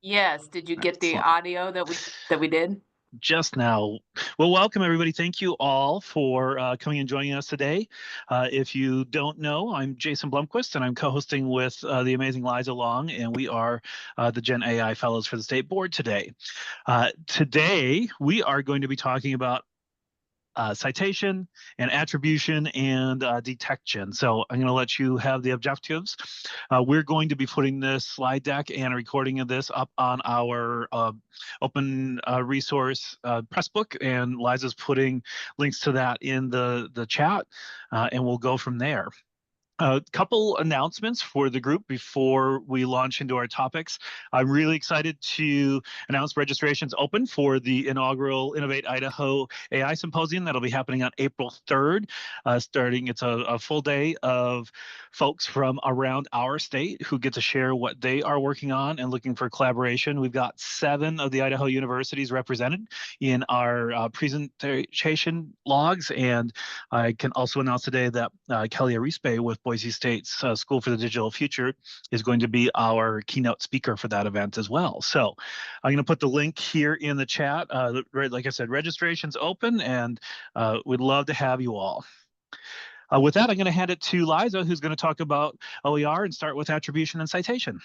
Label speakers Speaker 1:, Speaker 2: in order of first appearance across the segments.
Speaker 1: Yes, did you get the
Speaker 2: Excellent.
Speaker 1: audio that we did?
Speaker 2: Just now. Well, welcome everybody. Thank you all for coming and joining us today. If you don't know, I'm Jason Blumquist, and I'm co-hosting with the amazing Liza Long, and we are the Gen AI Fellows for the State Board today. Today, we are going to be talking about citation and attribution and detection. So I'm going to let you have the objectives. We're going to be putting this slide deck and a recording of this up on our open resource Pressbook, and Liza's putting links to that in the chat, and we'll go from there. A couple announcemements for the group before we launch into our topics. I'm really excited to announce registrations open for the inaugural Innovate Idaho AI Symposium that'll be happening on April 3rd. Starting, it's a full day of folks from around our state who get to share what they are working on and looking for collaboration. We've got 7 of the Idaho universities represented in our presentation logs, and I can also announce today that Kelly Arispe with Boise State's School for the Digital Future is going to be our keynote speaker for that event as well. So I'm going to put the link here in the chat. Like I said, registration's open, and we'd love to have you all. With that, I'm going to hand it to Liza, who's going to talk about OER and start with attribution and citation.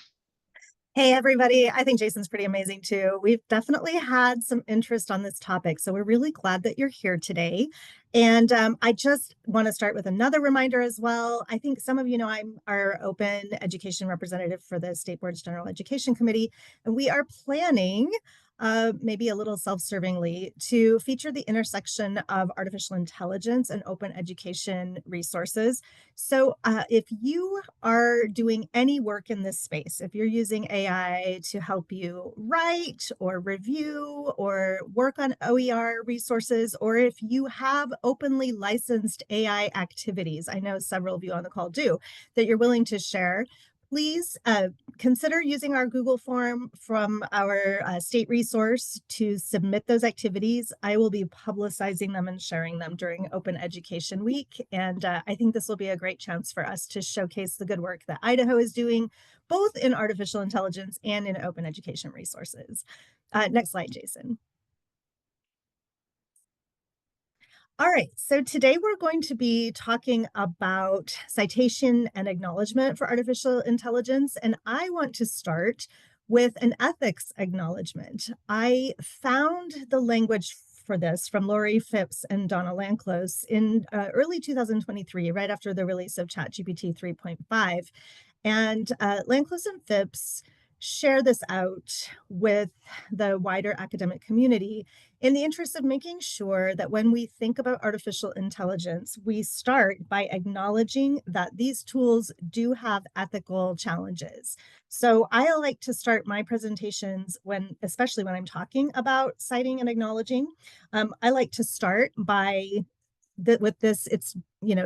Speaker 3: Hey, everybody. I think Jason's pretty amazing too. We've definitely had some interest on this topic, so we're really glad that you're here today. And I just want to start with another reminder as well. I think some of you know I'm our open education representative for the State Board's General Education Committee, and we are planning maybe a little self-servingly, to feature the intersection of artificial intelligence and open education resources. So if you are doing any work in this space, if you're using AI to help you write or review or work on OER resources, or if you have openly licensed AI activities, I know several of you on the call do, that you're willing to share, please consider using our Google form from our state resource to submit those activities. I will be publicizing them and sharing them during Open Education Week. And I think this will be a great chance for us to showcase the good work that Idaho is doing, both in artificial intelligence and in open education resources. Next slide, Jason. All right, so today we're going to be talking about citation and acknowledgement for artificial intelligence, and I want to start with an ethics acknowledgement. I found the language for this from Lori Phipps and Donna Lanclose in early 2023, right after the release of ChatGPT 3.5. And Lanclose and Phipps share this out with the wider academic community in the interest of making sure that when we think about artificial intelligence, we start by acknowledging that these tools do have ethical challenges. So I like to start my presentations especially when I'm talking about citing and acknowledging, I like to start by with this, it's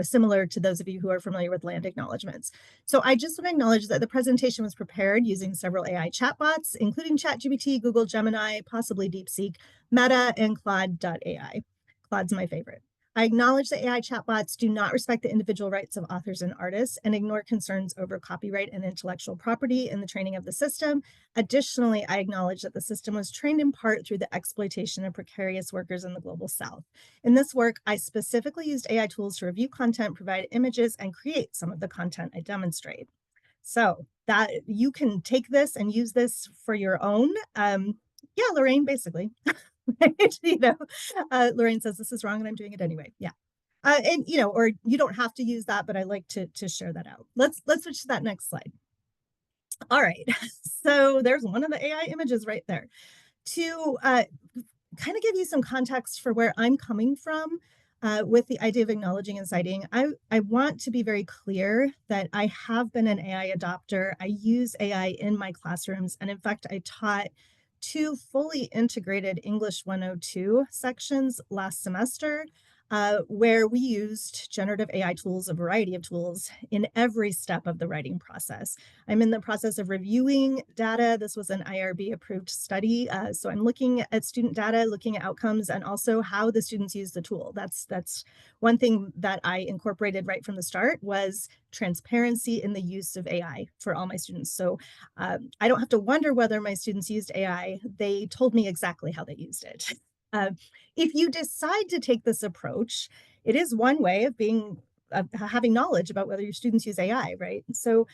Speaker 3: similar to those of you who are familiar with land acknowledgements. So I just want to acknowledge that the presentation was prepared using several AI chatbots, including ChatGPT, Google Gemini, possibly DeepSeek, Meta, and Claude.ai. Claude's my favorite. I acknowledge that AI chatbots do not respect the individual rights of authors and artists and ignore concerns over copyright and intellectual property in the training of the system. Additionally, I acknowledge that the system was trained in part through the exploitation of precarious workers in the global South. In this work, I specifically used AI tools to review content, provide images, and create some of the content I demonstrate. So that you can take this and use this for your own. Yeah, Lorraine, basically. Right? Lorraine says this is wrong and I'm doing it anyway. Yeah. And or you don't have to use that, but I like to share that out. Let's switch to that next slide. All right. So there's one of the AI images right there. To kind of give you some context for where I'm coming from with the idea of acknowledging and citing, I want to be very clear that I have been an AI adopter. I use AI in my classrooms. And in fact, I taught 2 fully integrated English 102 sections last semester. where we used generative AI tools, a variety of tools, in every step of the writing process. I'm in the process of reviewing data. This was an IRB approved study. So I'm looking at student data, looking at outcomes, and also how the students use the tool. That's one thing that I incorporated right from the start was transparency in the use of AI for all my students. So I don't have to wonder whether my students used AI. They told me exactly how they used it. Uh, if you decide to take this approach, it is one way of having knowledge about whether your students use AI, right? So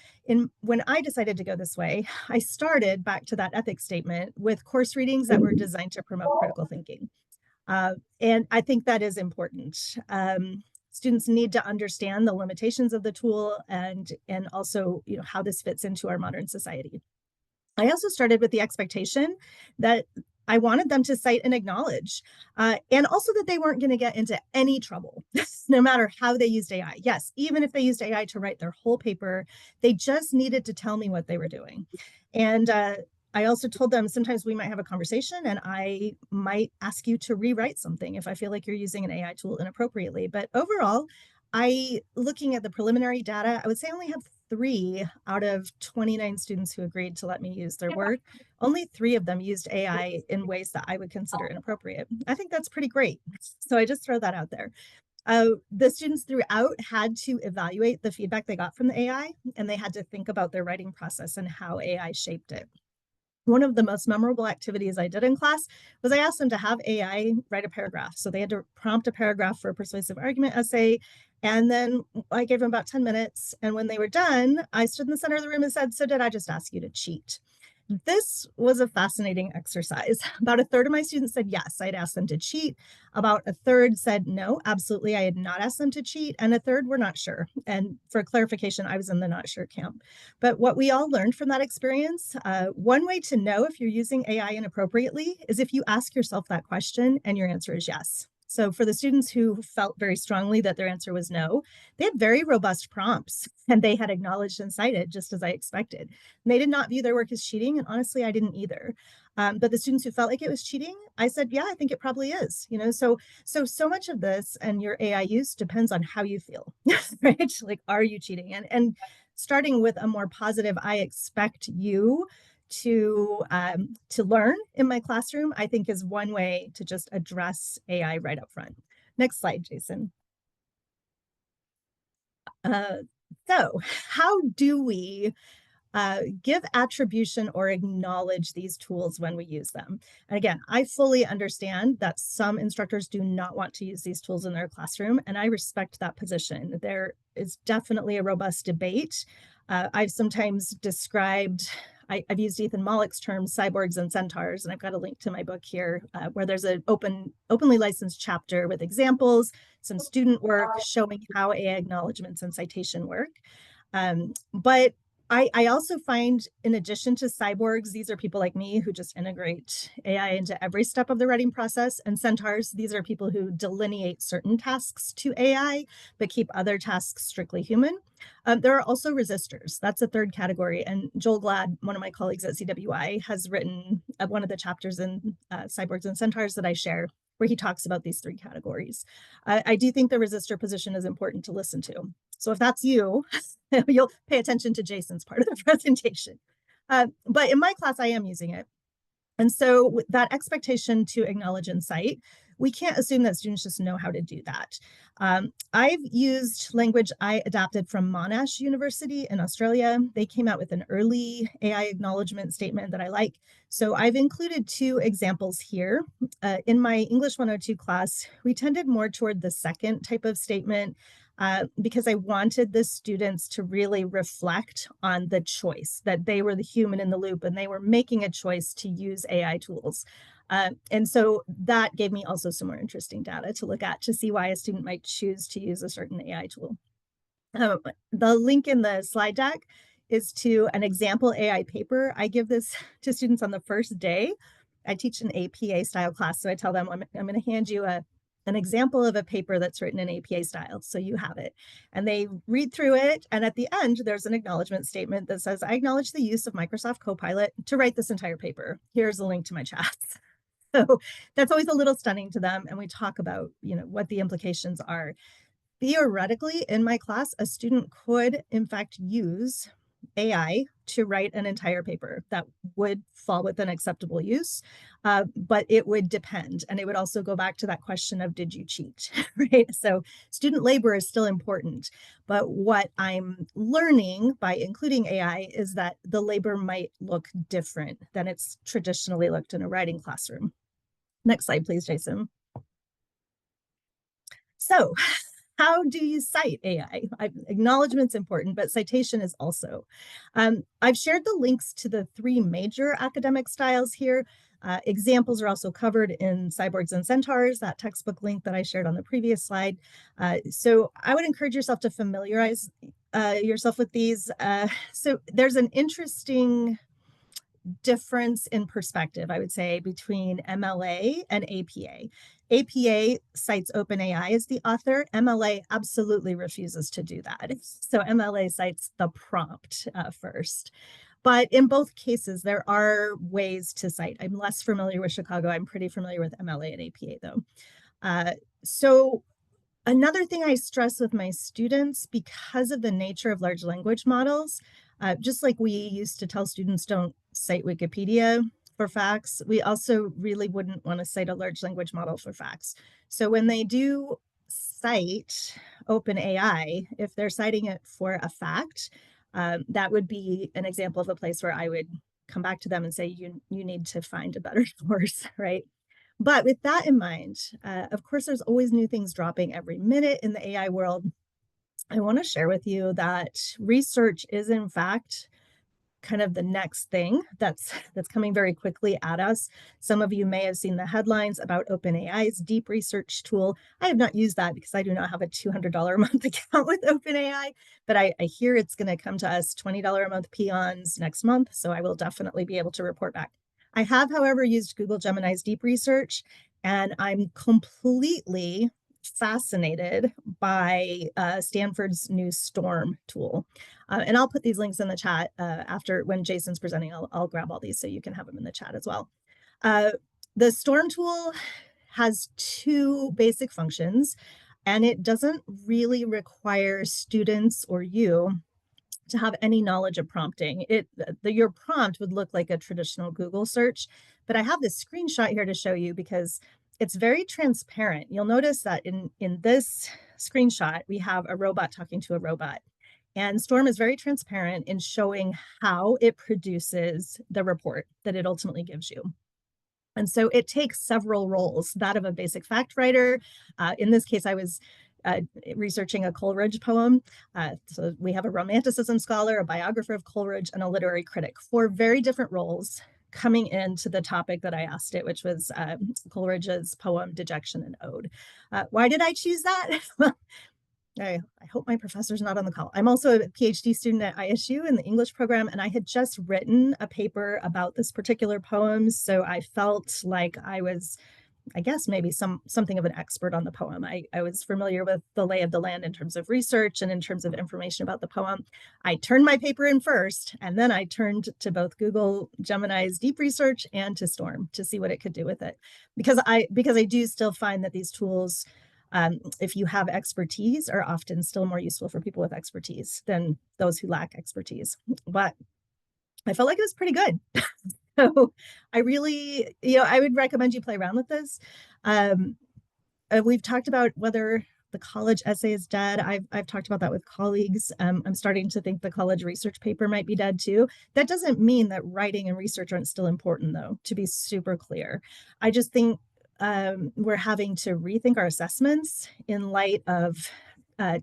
Speaker 3: when I decided to go this way, I started back to that ethics statement with course readings that were designed to promote critical thinking. And I think that is important. Students need to understand the limitations of the tool and also, how this fits into our modern society. I also started with the expectation that I wanted them to cite and acknowledge, and also that they weren't going to get into any trouble, no matter how they used AI. Yes, even if they used AI to write their whole paper, they just needed to tell me what they were doing. And I also told them sometimes we might have a conversation and I might ask you to rewrite something if I feel like you're using an AI tool inappropriately. But overall, looking at the preliminary data, I would say I only have 3 out of 29 students who agreed to let me use their work. Only 3 of them used AI in ways that I would consider inappropriate. I think that's pretty great. So I just throw that out there. The students throughout had to evaluate the feedback they got from the AI, and they had to think about their writing process and how AI shaped it. One of the most memorable activities I did in class was I asked them to have AI write a paragraph. So they had to prompt a paragraph for a persuasive argument essay. And then I gave them about 10 minutes. And when they were done, I stood in the center of the room and said, "So did I just ask you to cheat?" This was a fascinating exercise. About a third of my students said yes, I'd asked them to cheat. About a third said no, absolutely, I had not asked them to cheat. And a third were not sure. And for clarification, I was in the not sure camp. But what we all learned from that experience, one way to know if you're using AI inappropriately is if you ask yourself that question and your answer is yes. So for the students who felt very strongly that their answer was no, they had very robust prompts and they had acknowledged and cited just as I expected. And they did not view their work as cheating, and honestly, I didn't either. But the students who felt like it was cheating, I said, yeah, I think it probably is. So much of this and your AI use depends on how you feel, right? Like, are you cheating? And starting with a more positive, I expect you to learn in my classroom, I think is one way to just address AI right up front. Next slide, Jason. So how do we give attribution or acknowledge these tools when we use them? And again, I fully understand that some instructors do not want to use these tools in their classroom, and I respect that position. There is definitely a robust debate. I've sometimes described, I've used Ethan Mollick's term, cyborgs and centaurs, and I've got a link to my book here where there's an openly licensed chapter with examples, some student work showing how AI acknowledgements and citation work. But I also find, in addition to cyborgs, these are people like me who just integrate AI into every step of the writing process. And centaurs, these are people who delineate certain tasks to AI, but keep other tasks strictly human. There are also resistors. That's a third category. And Joel Glad, one of my colleagues at CWI, has written one of the chapters in Cyborgs and Centaurs that I share, where he talks about these 3 categories. I do think the resistor position is important to listen to. So if that's you, you'll pay attention to Jason's part of the presentation. But in my class, I am using it. And so that expectation to acknowledge and cite, we can't assume that students just know how to do that. I've used language I adapted from Monash University in Australia. They came out with an early AI acknowledgement statement that I like. So I've included 2 examples here. In my English 102 class, we tended more toward the second type of statement because I wanted the students to really reflect on the choice, that they were the human in the loop and they were making a choice to use AI tools. And so that gave me also some more interesting data to look at to see why a student might choose to use a certain AI tool. The link in the slide deck is to an example AI paper. I give this to students on the first day. I teach an APA style class, so I tell them I'm going to hand you an example of a paper that's written in APA style, so you have it. And they read through it, and at the end, there's an acknowledgement statement that says, I acknowledge the use of Microsoft Copilot to write this entire paper. Here's a link to my chats. So that's always a little stunning to them. And we talk about, what the implications are. Theoretically, in my class, a student could, in fact, use AI to write an entire paper that would fall within acceptable use, but it would depend. And it would also go back to that question of, did you cheat, right? So student labor is still important. But what I'm learning by including AI is that the labor might look different than it's traditionally looked in a writing classroom. Next slide, please, Jason. So how do you cite AI? Acknowledgement's important, but citation is also. I've shared the links to the 3 major academic styles here. Examples are also covered in Cyborgs and Centaurs, that textbook link that I shared on the previous slide. So I would encourage yourself to familiarize yourself with these. So there's an interesting difference in perspective, I would say, between MLA and APA. APA cites OpenAI as the author. MLA absolutely refuses to do that. So MLA cites the prompt first. But in both cases, there are ways to cite. I'm less familiar with Chicago. I'm pretty familiar with MLA and APA, though. So another thing I stress with my students, because of the nature of large language models, just like we used to tell students don't cite Wikipedia for facts, we also really wouldn't want to cite a large language model for facts. So when they do cite OpenAI, if they're citing it for a fact, that would be an example of a place where I would come back to them and say, you need to find a better source, right? But with that in mind, of course, there's always new things dropping every minute in the AI world. I want to share with you that research is, in fact, kind of the next thing that's coming very quickly at us. Some of you may have seen the headlines about OpenAI's deep research tool. I have not used that because I do not have a $200 a month account with OpenAI, but I hear it's going to come to us $20 a month peons next month, so I will definitely be able to report back. I have, however, used Google Gemini's deep research, and I'm completely fascinated by Stanford's new Storm tool. And I'll put these links in the chat after when Jason's presenting. I'll grab all these so you can have them in the chat as well. The Storm tool has 2 basic functions, and it doesn't really require students or you to have any knowledge of prompting. Your prompt would look like a traditional Google search, but I have this screenshot here to show you because it's very transparent. You'll notice that in this screenshot, we have a robot talking to a robot. And Storm is very transparent in showing how it produces the report that it ultimately gives you. And so it takes several roles, that of a basic fact writer. In this case, I was researching a Coleridge poem. So we have a romanticism scholar, a biographer of Coleridge, and a literary critic, 4 very different roles coming into the topic that I asked it, which was Coleridge's poem, Dejection and Ode. Why did I choose that? I hope my professor's not on the call. I'm also a PhD student at ISU in the English program, and I had just written a paper about this particular poem. So I felt like I was, I guess, maybe something of an expert on the poem. I was familiar with the lay of the land in terms of research and in terms of information about the poem. I turned my paper in first, and then I turned to both Google Gemini's deep research and to Storm to see what it could do with it. Because I do still find that these tools, if you have expertise, are often still more useful for people with expertise than those who lack expertise. But I felt like it was pretty good. So I really, I would recommend you play around with this. We've talked about whether the college essay is dead. I've talked about that with colleagues. I'm starting to think the college research paper might be dead too. That doesn't mean that writing and research aren't still important, though, to be super clear. I just think we're having to rethink our assessments in light of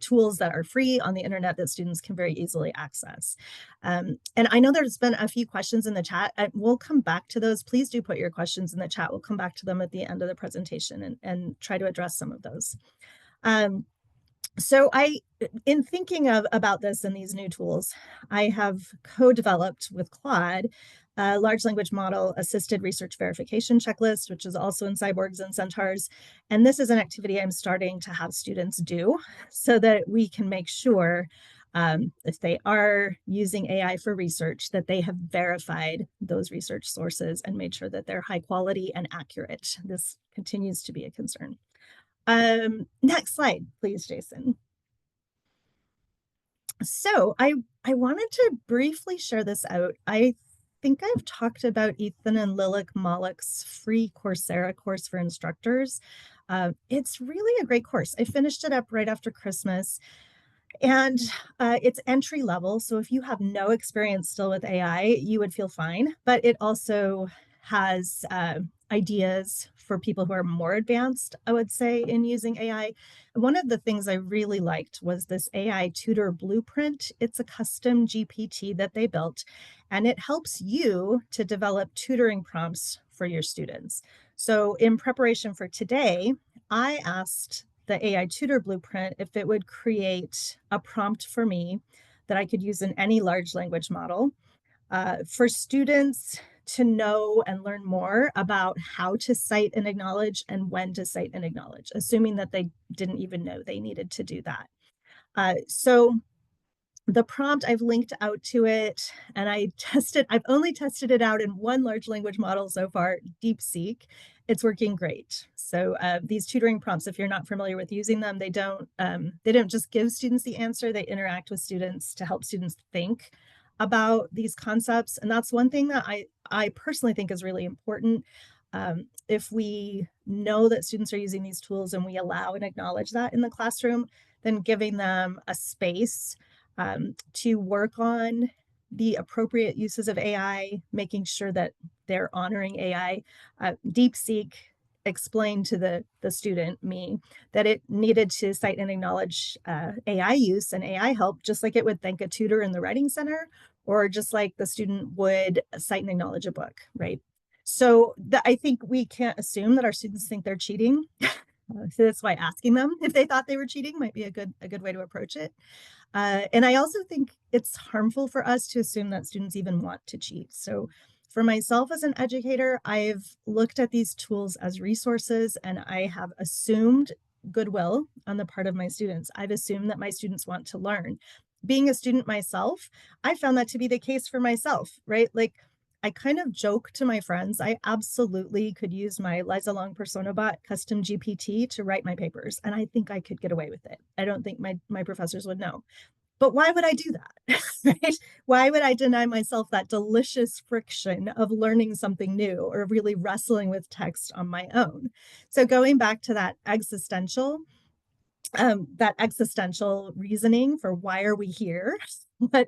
Speaker 3: tools that are free on the internet that students can very easily access. And I know there's been a few questions in the chat. We'll come back to those. Please do put your questions in the chat. We'll come back to them at the end of the presentation and try to address some of those. So in thinking about this and these new tools, I have co-developed with Claude a large language model assisted research verification checklist, which is also in Cyborgs and Centaurs. And this is an activity I'm starting to have students do so that we can make sure If they are using AI for research, that they have verified those research sources and made sure that they're high quality and accurate. This continues to be a concern. Next slide, please, Jason. So I wanted to briefly share this out. I think I've talked about Ethan and Lilac Malek's free Coursera course for instructors. It's really a great course. I finished it up right after Christmas, and it's entry level. So if you have no experience still with AI, you would feel fine. But it also has ideas for people who are more advanced, I would say, in using AI. One of the things I really liked was this AI tutor blueprint. It's a custom GPT that they built, and it helps you to develop tutoring prompts for your students. So in preparation for today, I asked the AI tutor blueprint if it would create a prompt for me that I could use in any large language model for students to know and learn more about how to cite and acknowledge and when to cite and acknowledge, assuming that they didn't even know they needed to do that. So the prompt, I've linked out to it, and I've only tested it out in one large language model so far, DeepSeek. It's working great. So these tutoring prompts, if you're not familiar with using them, they don't just give students the answer, they interact with students to help students think about these concepts. And that's one thing that I personally think is really important. If we know that students are using these tools and we allow and acknowledge that in the classroom, then giving them a space to work on the appropriate uses of AI, making sure that they're honoring AI. DeepSeek explained to the student, me, that it needed to cite and acknowledge AI use and AI help, just like it would thank a tutor in the Writing Center, or just like the student would cite and acknowledge a book, right? So I think we can't assume that our students think they're cheating. So that's why asking them if they thought they were cheating might be a good way to approach it. And I also think it's harmful for us to assume that students even want to cheat. So for myself as an educator, I've looked at these tools as resources, and I have assumed goodwill on the part of my students. I've assumed that my students want to learn. Being a student myself, I found that to be the case for myself, right? Like, I kind of joke to my friends, I absolutely could use my Liza Long PersonaBot custom GPT to write my papers, and I think I could get away with it. I don't think my professors would know. But why would I do that? Right? Why would I deny myself that delicious friction of learning something new or really wrestling with text on my own? So going back to that existential reasoning for why are we here?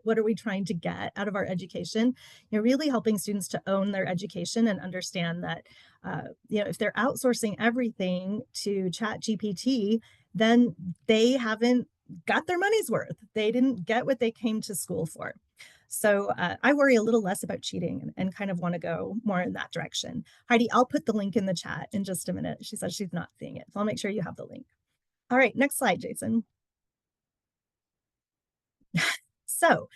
Speaker 3: What are we trying to get out of our education? Really helping students to own their education and understand that, if they're outsourcing everything to Chat GPT, then they haven't got their money's worth. They didn't get what they came to school for. So I worry a little less about cheating and kind of want to go more in that direction. Heidi, I'll put the link in the chat in just a minute. She says she's not seeing it, so I'll make sure you have the link. All right, next slide, Jason. So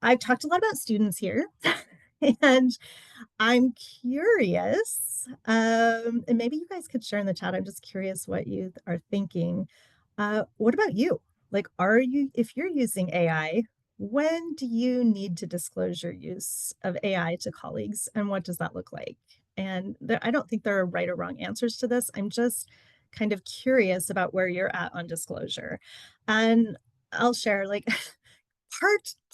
Speaker 3: I've talked a lot about students here, and I'm curious, and maybe you guys could share in the chat. I'm just curious what you are thinking. What about you? Like, if you're using AI, when do you need to disclose your use of AI to colleagues, and what does that look like? And I don't think there are right or wrong answers to this. I'm just kind of curious about where you're at on disclosure. And I'll share, like,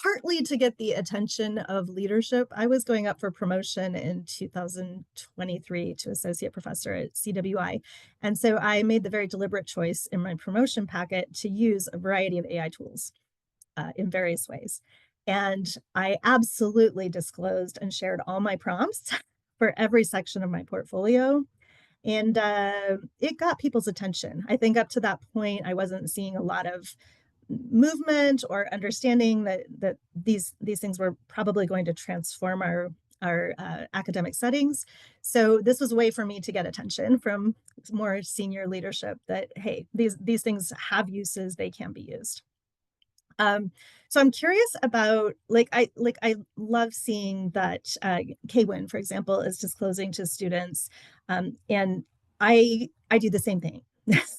Speaker 3: partly to get the attention of leadership. I was going up for promotion in 2023 to associate professor at CWI. And so I made the very deliberate choice in my promotion packet to use a variety of AI tools in various ways. And I absolutely disclosed and shared all my prompts for every section of my portfolio. And it got people's attention. I think up to that point, I wasn't seeing a lot of movement or understanding that these things were probably going to transform our academic settings. So this was a way for me to get attention from more senior leadership that, hey, these things have uses, they can be used. So I'm curious about, I love seeing that KWIN, for example, is disclosing to students, and I do the same thing.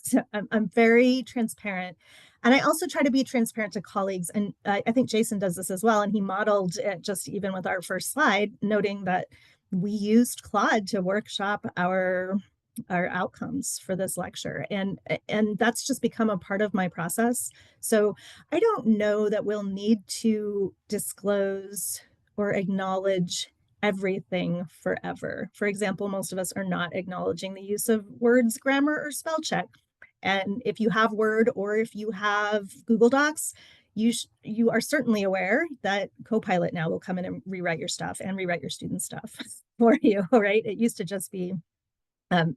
Speaker 3: So I'm very transparent. And I also try to be transparent to colleagues. And I think Jason does this as well. And he modeled it just even with our first slide, noting that we used Claude to workshop our outcomes for this lecture. And that's just become a part of my process. So I don't know that we'll need to disclose or acknowledge everything forever. For example, most of us are not acknowledging the use of words, grammar, or spell check. And if you have Word or if you have Google Docs, you are certainly aware that Copilot now will come in and rewrite your stuff and rewrite your student stuff for you, right? It used to just be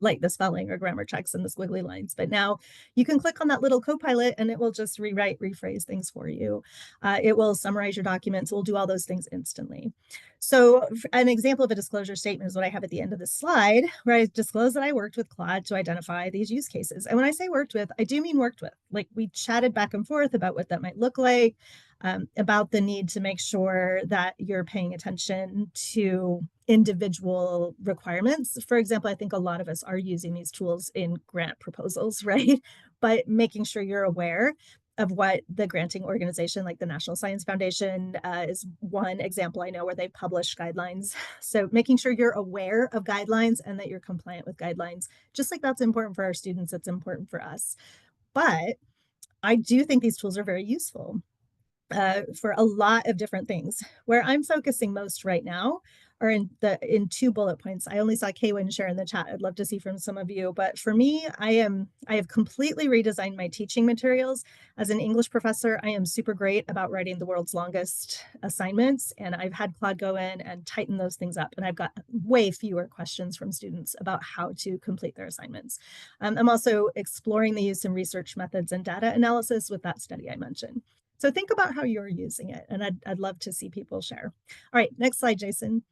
Speaker 3: like the spelling or grammar checks and the squiggly lines. But now you can click on that little Copilot and it will just rewrite, rephrase things for you. It will summarize your documents. It will do all those things instantly. So an example of a disclosure statement is what I have at the end of this slide, where I disclose that I worked with Claude to identify these use cases. And when I say worked with, I do mean worked with. Like we chatted back and forth about what that might look like, about the need to make sure that you're paying attention to individual requirements. For example, I think a lot of us are using these tools in grant proposals, right? But making sure you're aware of what the granting organization like the National Science Foundation is one example I know where they publish guidelines. So making sure you're aware of guidelines and that you're compliant with guidelines, just like that's important for our students, it's important for us. But I do think these tools are very useful for a lot of different things. Where I'm focusing most right now are in two bullet points. I only saw Kaywin share in the chat. I'd love to see from some of you, but for me, I have completely redesigned my teaching materials. As an English professor, I am super great about writing the world's longest assignments, and I've had Claude go in and tighten those things up, and I've got way fewer questions from students about how to complete their assignments. I'm also exploring the use of research methods and data analysis with that study I mentioned. So think about how you're using it, and I'd love to see people share. All right, next slide, Jason.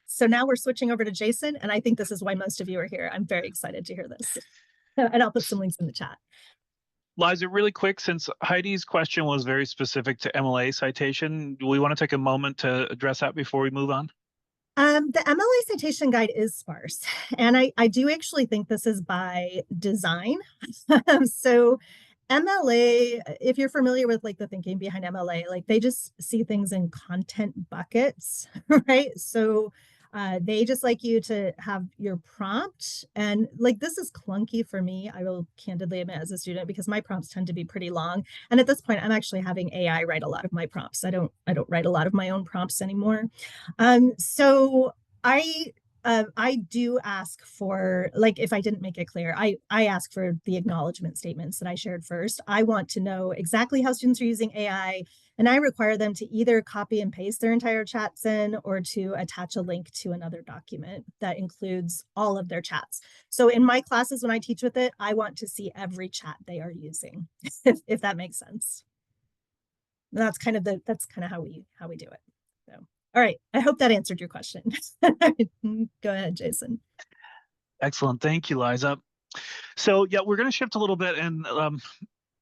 Speaker 3: So now we're switching over to Jason, and I think this is why most of you are here. I'm very excited to hear this. And I'll put some links in the chat.
Speaker 2: Liza, really quick, since Heidi's question was very specific to MLA citation, do we want to take a moment to address that before we move on?
Speaker 3: The MLA citation guide is sparse, and I do actually think this is by design. So MLA, if you're familiar with like the thinking behind MLA, like they just see things in content buckets, right? So they just like you to have your prompt, and like this is clunky for me, I will candidly admit, as a student, because my prompts tend to be pretty long. And at this point, I'm actually having AI write a lot of my prompts. I don't write a lot of my own prompts anymore. So I do ask for, like, if I didn't make it clear, I ask for the acknowledgement statements that I shared first. I want to know exactly how students are using AI, and I require them to either copy and paste their entire chats in or to attach a link to another document that includes all of their chats. So in my classes, when I teach with it, I want to see every chat they are using, if that makes sense. That's kind of how we do it. So. All right, I hope that answered your question. Go ahead, Jason.
Speaker 2: Excellent, thank you, Liza. So yeah, we're going to shift a little bit and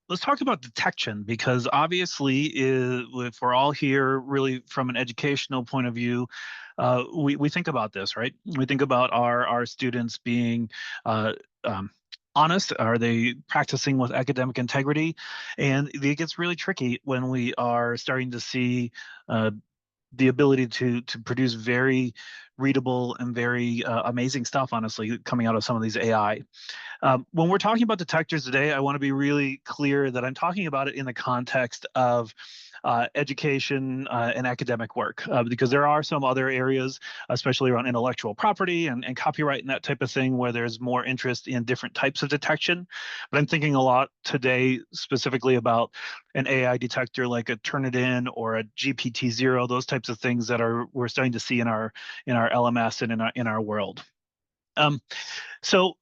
Speaker 2: let's talk about detection, because obviously if we're all here really from an educational point of view, we think about this, right? We think about our students being honest. Are they practicing with academic integrity? And it gets really tricky when we are starting to see the ability to produce very readable and very amazing stuff, honestly, coming out of some of these AI. When we're talking about detectors today, I want to be really clear that I'm talking about it in the context of education and academic work, because there are some other areas, especially around intellectual property and copyright and that type of thing, where there's more interest in different types of detection. But I'm thinking a lot today specifically about an AI detector like a Turnitin or a GPT-0, those types of things that we're starting to see in our LMS and in our world. So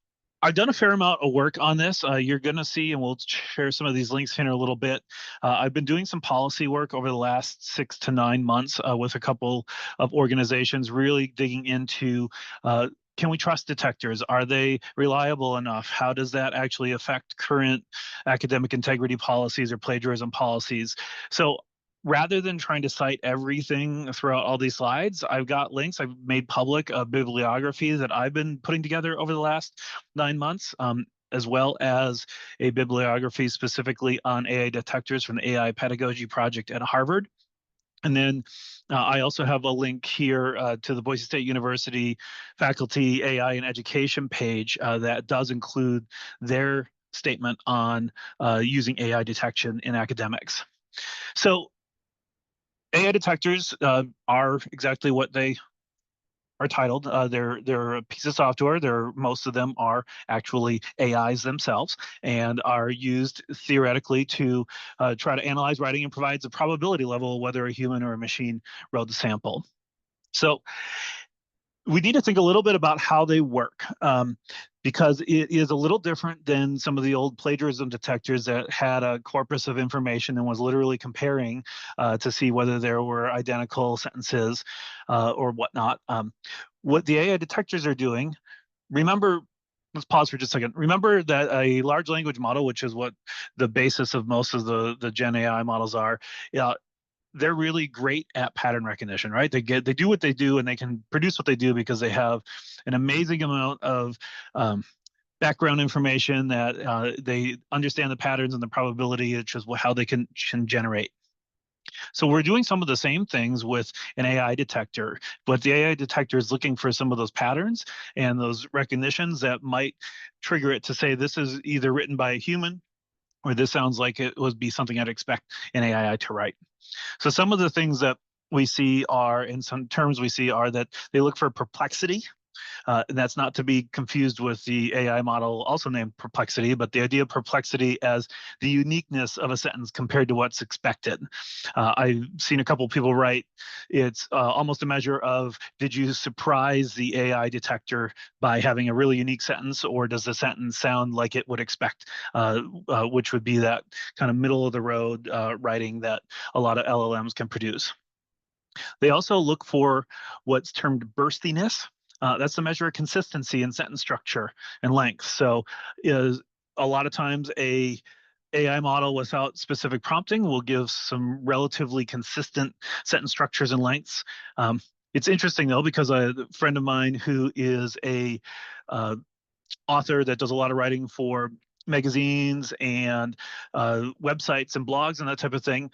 Speaker 2: I've done a fair amount of work on this. You're going to see, and we'll share some of these links in a little bit. I've been doing some policy work over the last 6 to 9 months with a couple of organizations, really digging into can we trust detectors? Are they reliable enough? How does that actually affect current academic integrity policies or plagiarism policies? So rather than trying to cite everything throughout all these slides, I've got links. I've made public a bibliography that I've been putting together over the last 9 months. as well as a bibliography specifically on AI detectors from the AI Pedagogy Project at Harvard. And then I also have a link here to the Boise State University Faculty AI and Education page that does include their statement on using AI detection in academics. So AI detectors are exactly what they are titled. They're a piece of software. Most of them are actually AIs themselves and are used theoretically to try to analyze writing and provides a probability level of whether a human or a machine wrote the sample. So we need to think a little bit about how they work, because it is a little different than some of the old plagiarism detectors that had a corpus of information and was literally comparing to see whether there were identical sentences or whatnot. What the AI detectors are doing, remember, let's pause for just a second. Remember that a large language model, which is what the basis of most of the Gen AI models are, they're really great at pattern recognition, right? They do what they do and they can produce what they do because they have an amazing amount of background information that they understand the patterns and the probability, which is how they can generate. So we're doing some of the same things with an AI detector, but the AI detector is looking for some of those patterns and those recognitions that might trigger it to say this is either written by a human or this sounds like it would be something I'd expect an AI to write. So some of the things that we see are, in some terms we see, are that they look for perplexity. And that's not to be confused with the AI model also named perplexity, but the idea of perplexity as the uniqueness of a sentence compared to what's expected. I've seen a couple of people write, it's almost a measure of, did you surprise the AI detector by having a really unique sentence, or does the sentence sound like it would expect, which would be that kind of middle of the road writing that a lot of LLMs can produce. They also look for what's termed burstiness. That's the measure of consistency in sentence structure and length. So is a lot of times a AI model without specific prompting will give some relatively consistent sentence structures and lengths. It's interesting though, because a friend of mine who is a author that does a lot of writing for magazines and websites and blogs and that type of thing,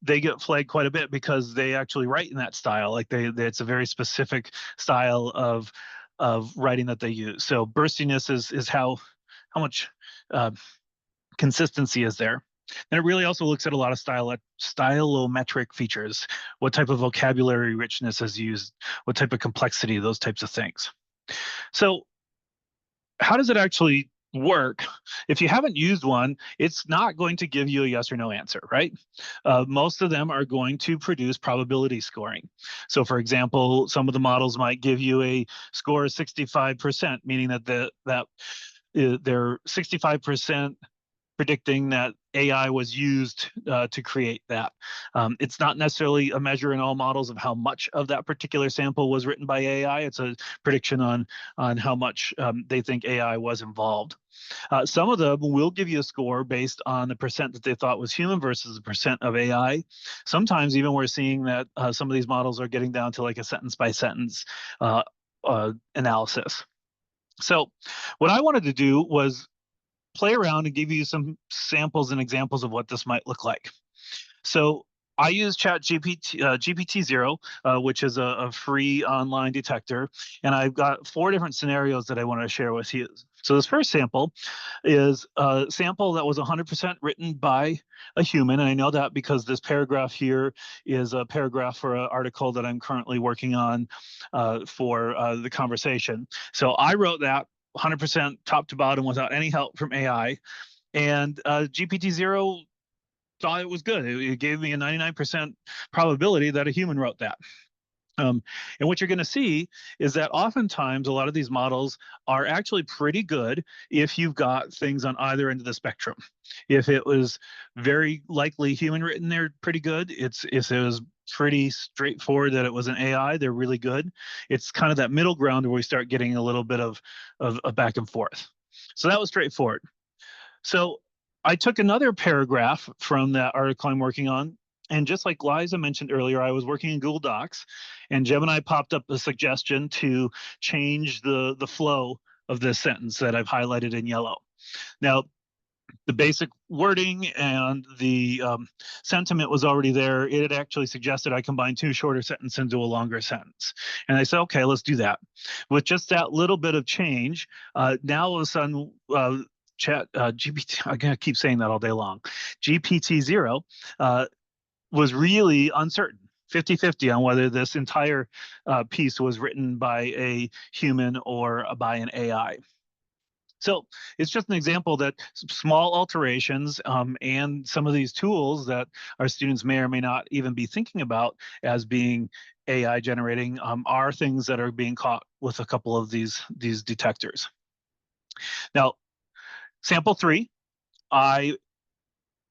Speaker 2: they get flagged quite a bit because they actually write in that style. Like it's a very specific style of writing that they use. So burstiness is how much consistency is there. And it really also looks at a lot of stylometric features, what type of vocabulary richness is used, what type of complexity, those types of things. So how does it actually work? If you haven't used one, it's not going to give you a yes or no answer, right? Most of them are going to produce probability scoring. So for example, some of the models might give you a score of 65%, meaning that they're 65% predicting that AI was used to create that. It's not necessarily a measure in all models of how much of that particular sample was written by AI. It's a prediction on how much they think AI was involved. Some of them will give you a score based on the percent that they thought was human versus the percent of AI. Sometimes even we're seeing that some of these models are getting down to like a sentence by sentence analysis. So what I wanted to do was play around and give you some samples and examples of what this might look like. So I use GPT-0, which is a free online detector, and I've got 4 different scenarios that I want to share with you. So this first sample is a sample that was 100% written by a human, and I know that because this paragraph here is a paragraph for an article that I'm currently working on for the conversation. So I wrote that 100% top to bottom without any help from AI. And GPT-0 thought it was good. It gave me a 99% probability that a human wrote that. And what you're going to see is that oftentimes a lot of these models are actually pretty good if you've got things on either end of the spectrum. If it was very likely human written, they're pretty good. If it was pretty straightforward that it was an AI, they're really good. It's kind of that middle ground where we start getting a little bit of back and forth. So that was straightforward. So I took another paragraph from that article I'm working on. And just like Liza mentioned earlier, I was working in Google Docs, and Gemini popped up a suggestion to change the flow of this sentence that I've highlighted in yellow. Now, the basic wording and the sentiment was already there. It had actually suggested I combine two shorter sentences into a longer sentence. And I said, okay, let's do that. With just that little bit of change, now all of a sudden, GPT, I'm going to keep saying that all day long, GPT-0 was really uncertain. 50-50 on whether this entire piece was written by a human or by an AI. So it's just an example that small alterations and some of these tools that our students may or may not even be thinking about as being AI generating are things that are being caught with a couple of these detectors. Now, sample 3, I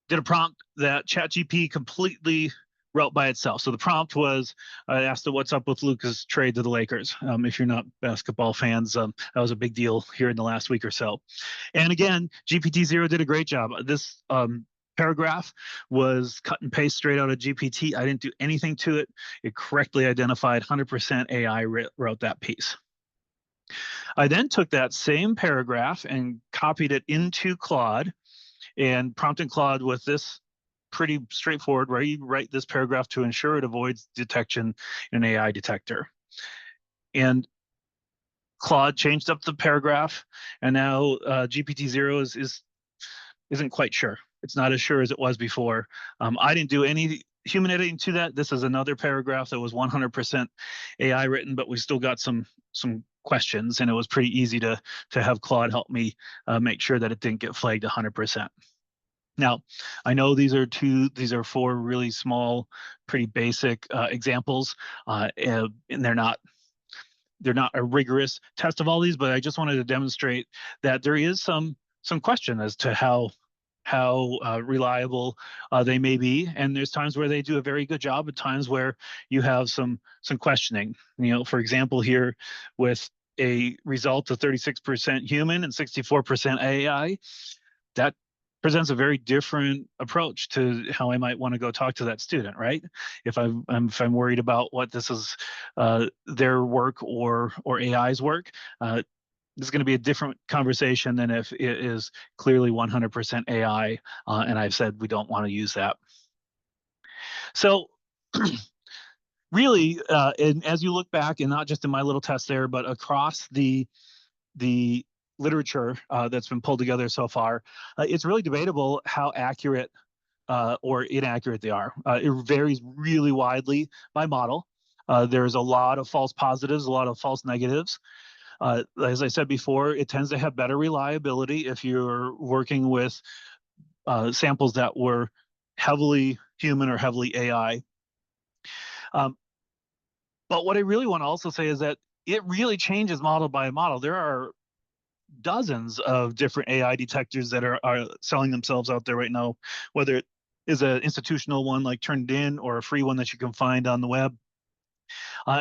Speaker 2: did a prompt that ChatGPT completely wrote by itself. So the prompt was, I asked it, what's up with Luka's trade to the Lakers? If you're not basketball fans, that was a big deal here in the last week or so. And again, GPT-0 did a great job. This paragraph was cut and paste straight out of GPT. I didn't do anything to it. It correctly identified 100% AI wrote that piece. I then took that same paragraph and copied it into Claude and prompted Claude with this pretty straightforward, where you write this paragraph to ensure it avoids detection in an AI detector. And Claude changed up the paragraph, and now GPT-0 isn't quite sure. It's not as sure as it was before. I didn't do any human editing to that. This is another paragraph that was 100% AI written, but we still got some questions, and it was pretty easy to have Claude help me make sure that it didn't get flagged 100%. Now, I know these are 4 really small, pretty basic examples, and they're not a rigorous test of all these, but I just wanted to demonstrate that there is some question as to how reliable they may be, and there's times where they do a very good job, at times where you have some questioning. For example, here with a result of 36% human and 64% AI, that presents a very different approach to how I might want to go talk to that student, right? If I'm worried about what this is, their work or AI's work, this is going to be a different conversation than if it is clearly 100% AI, and I've said we don't want to use that. So really, and as you look back, and not just in my little test there, but across the literature that's been pulled together so far, it's really debatable how accurate or inaccurate they are. It varies really widely by model. There's a lot of false positives, a lot of false negatives. As I said before, it tends to have better reliability if you're working with samples that were heavily human or heavily AI. But what I really want to also say is that it really changes model by model. There are dozens of different AI detectors that are selling themselves out there right now, whether it is an institutional one like Turnitin or a free one that you can find on the web.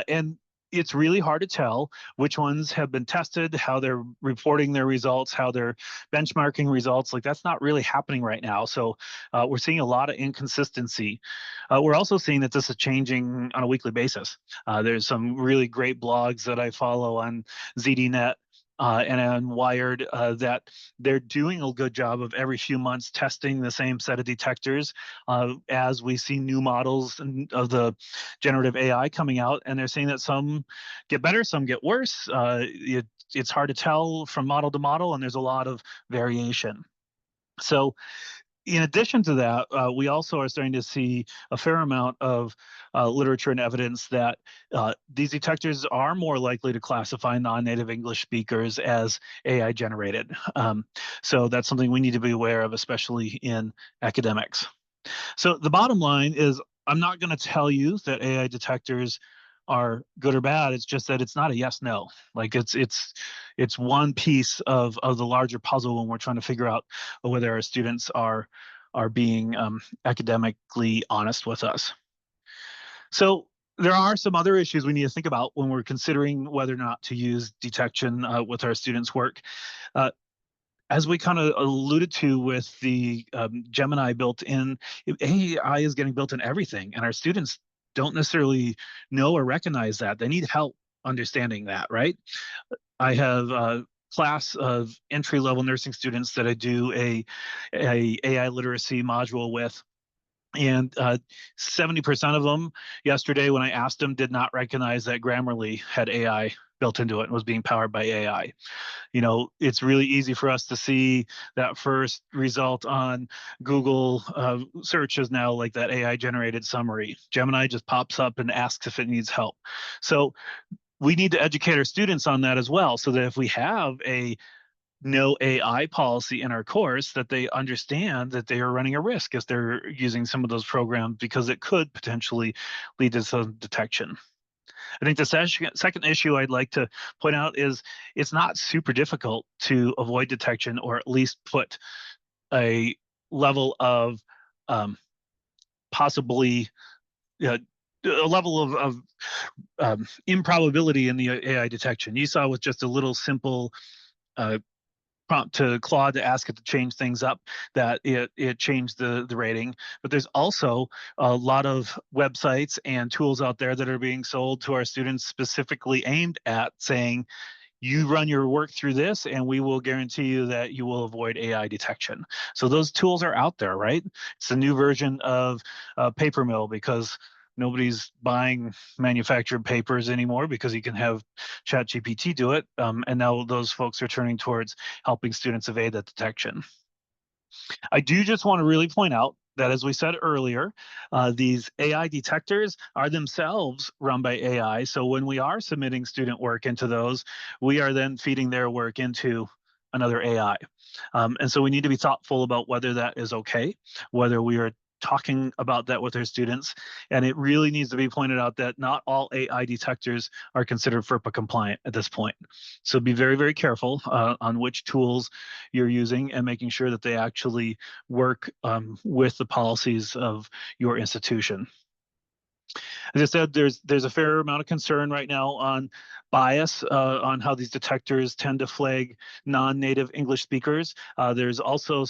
Speaker 2: And it's really hard to tell which ones have been tested, how they're reporting their results, how they're benchmarking results. Like, that's not really happening right now. So we're seeing a lot of inconsistency. We're also seeing that this is changing on a weekly basis. There's some really great blogs that I follow on ZDNet and on Wired that they're doing a good job of every few months testing the same set of detectors as we see new models of the generative AI coming out, and they're saying that some get better, some get worse. It's hard to tell from model to model, and there's a lot of variation. So in addition to that, we also are starting to see a fair amount of literature and evidence that these detectors are more likely to classify non-native English speakers as AI generated. So that's something we need to be aware of, especially in academics. So the bottom line is, I'm not going to tell you that AI detectors are good or bad. It's just that it's not a yes no. Like, it's one piece of the larger puzzle when we're trying to figure out whether our students are being academically honest with us. So there are some other issues we need to think about when we're considering whether or not to use detection with our students' work. As we kind of alluded to with the Gemini built in, AI is getting built in everything, and our students don't necessarily know or recognize that. They need help understanding that, right? I have class of entry-level nursing students that I do a AI literacy module with. And 70% of them yesterday, when I asked them, did not recognize that Grammarly had AI built into it and was being powered by AI. You know, it's really easy for us to see that first result on Google searches now, like that AI generated summary. Gemini just pops up and asks if it needs help. So we need to educate our students on that as well, so that if we have a no AI policy in our course, that they understand that they are running a risk if they're using some of those programs, because it could potentially lead to some detection. I think the second issue I'd like to point out is it's not super difficult to avoid detection, or at least put a level of possibly a level of improbability in the AI detection. You saw with just a little simple prompt to Claude to ask it to change things up, that it changed the rating. But there's also a lot of websites and tools out there that are being sold to our students specifically aimed at saying, you run your work through this and we will guarantee you that you will avoid AI detection. So those tools are out there, right? It's a new version of paper mill, because nobody's buying manufactured papers anymore because you can have ChatGPT do it. And now those folks are turning towards helping students evade that detection. I do just want to really point out that, as we said earlier, these AI detectors are themselves run by AI. So when we are submitting student work into those, we are then feeding their work into another AI. And so we need to be thoughtful about whether that is okay, whether we are talking about that with our students. And it really needs to be pointed out that not all AI detectors are considered FERPA compliant at this point. So be very, very careful on which tools you're using, and making sure that they actually work with the policies of your institution. As I said, there's a fair amount of concern right now on bias on how these detectors tend to flag non-native English speakers. There's also